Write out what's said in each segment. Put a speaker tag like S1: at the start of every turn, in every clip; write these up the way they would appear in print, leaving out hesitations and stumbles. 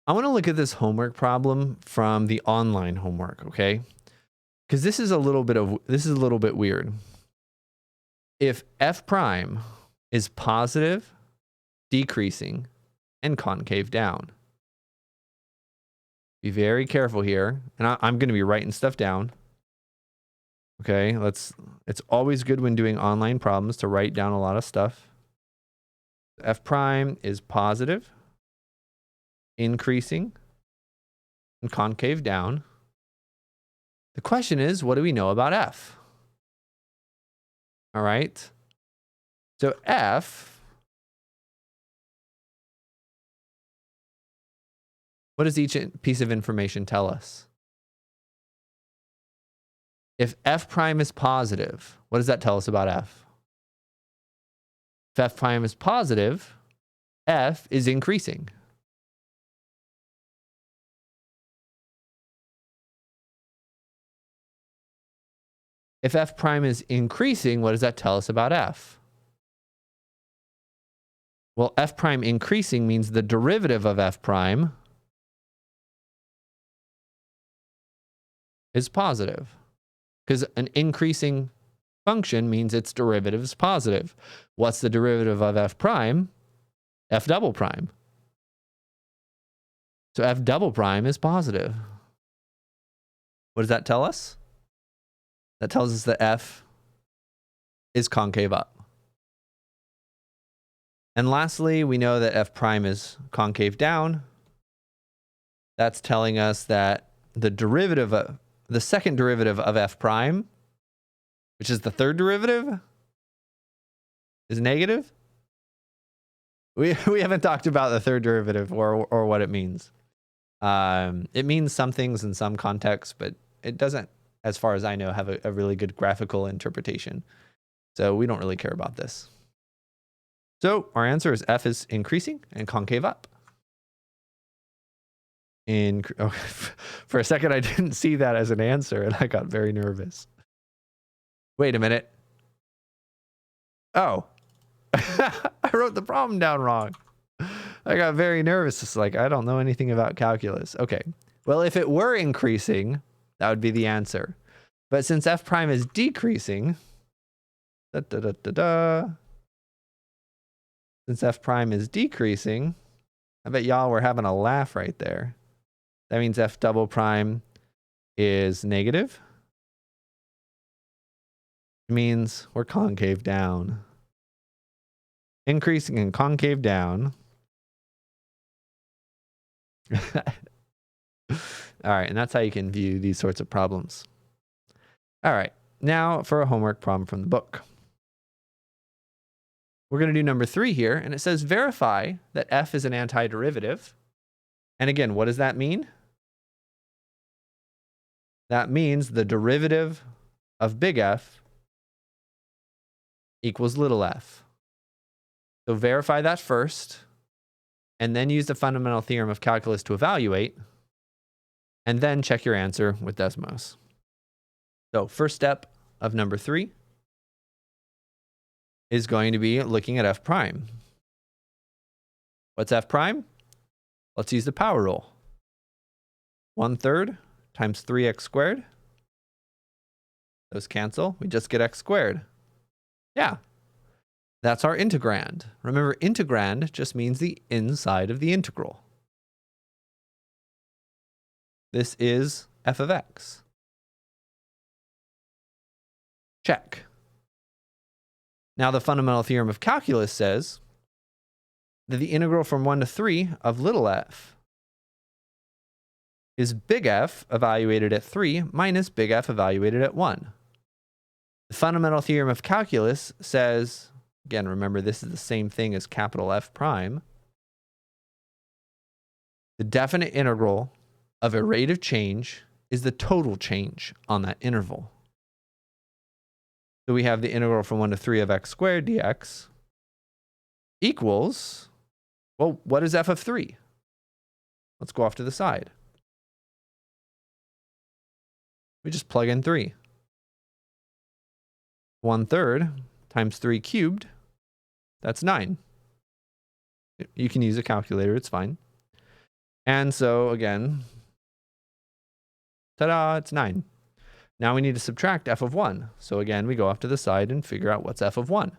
S1: I want to look at this homework problem from the online homework, okay? Because this is a little bit weird. If f prime is positive, decreasing, and concave down. Be very careful here. And I'm going to be writing stuff down. Okay, it's always good when doing online problems to write down a lot of stuff. F prime is positive, increasing, and concave down. The question is, what do we know about F? All right. So F, what does each piece of information tell us? If F prime is positive, what does that tell us about F? If F prime is positive, F is increasing. If F prime is increasing, what does that tell us about F? Well, F prime increasing means the derivative of F prime is positive. Because an increasing function means its derivative is positive. What's the derivative of F prime? F double prime. So F double prime is positive. What does that tell us? That tells us that F is concave up. And lastly, we know that F prime is concave down. That's telling us that the second derivative of F prime, which is the third derivative, is negative. We haven't talked about the third derivative or what it means. It means some things in some contexts, but it doesn't, as far as I know, have a really good graphical interpretation. So we don't really care about this. So our answer is F is increasing and concave up. For a second, I didn't see that as an answer, and I got very nervous. Wait a minute. Oh, I wrote the problem down wrong. I got very nervous. It's like, I don't know anything about calculus. Okay. Well, if it were increasing, that would be the answer. But since F prime is decreasing, since F prime is decreasing, I bet y'all were having a laugh right there. That means F double prime is negative. It means we're concave down. Increasing and concave down. All right, and that's how you can view these sorts of problems. All right, now for a homework problem from the book. We're going to do number 3 here, and it says verify that F is an antiderivative. And again, what does that mean? That means the derivative of big F equals little f. So verify that first, and then use the fundamental theorem of calculus to evaluate, and then check your answer with Desmos. So first step of number 3 is going to be looking at f prime. What's f prime? Let's use the power rule. 1/3 times 3x squared. Those cancel. We just get x squared. Yeah. That's our integrand. Remember, integrand just means the inside of the integral. This is f of x. Check. Now the fundamental theorem of calculus says that the integral from 1 to 3 of little f is big F evaluated at 3 minus big F evaluated at 1. The fundamental theorem of calculus says, again, remember this is the same thing as capital F prime, the definite integral of a rate of change is the total change on that interval. So we have the integral from 1 to 3 of x squared dx equals, well, what is f of 3? Let's go off to the side. We just plug in 3. 1/3 times 3 cubed, that's 9. You can use a calculator, it's fine. And so again, ta-da, it's 9. Now we need to subtract f of 1. So again, we go off to the side and figure out what's f of 1.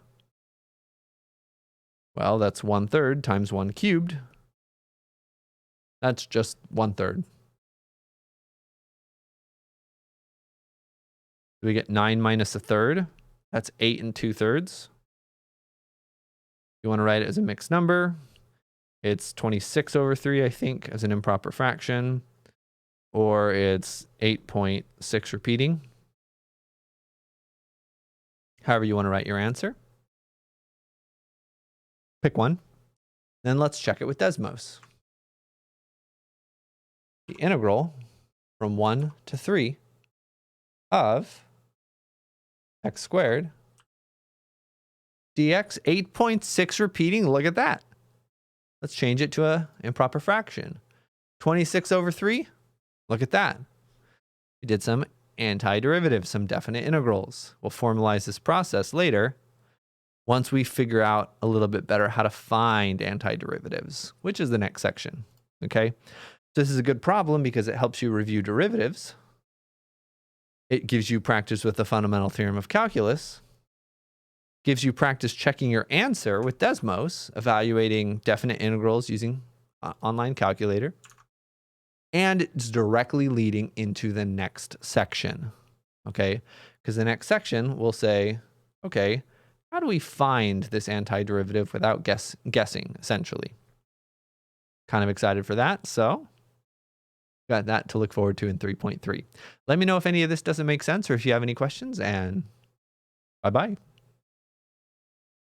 S1: Well, that's 1/3 times 1 cubed. That's just 1/3. We get 9 minus 1/3. That's 8 2/3. You want to write it as a mixed number. It's 26/3, I think, as an improper fraction. Or it's 8.6 repeating. However you want to write your answer. Pick one. Then let's check it with Desmos. The integral from 1 to 3 of x squared dx, 8.6 repeating. Look at that. Let's change it to an improper fraction. 26/3. Look at that. We did some antiderivatives, some definite integrals. We'll formalize this process later once we figure out a little bit better how to find antiderivatives, which is the next section. Okay? This is a good problem because it helps you review derivatives. It gives you practice with the fundamental theorem of calculus. Gives you practice checking your answer with Desmos, evaluating definite integrals using online calculator. And it's directly leading into the next section. Okay? Because the next section will say, okay, how do we find this antiderivative without guessing, essentially? Kind of excited for that. So got that to look forward to in 3.3. Let me know if any of this doesn't make sense or if you have any questions, and bye-bye.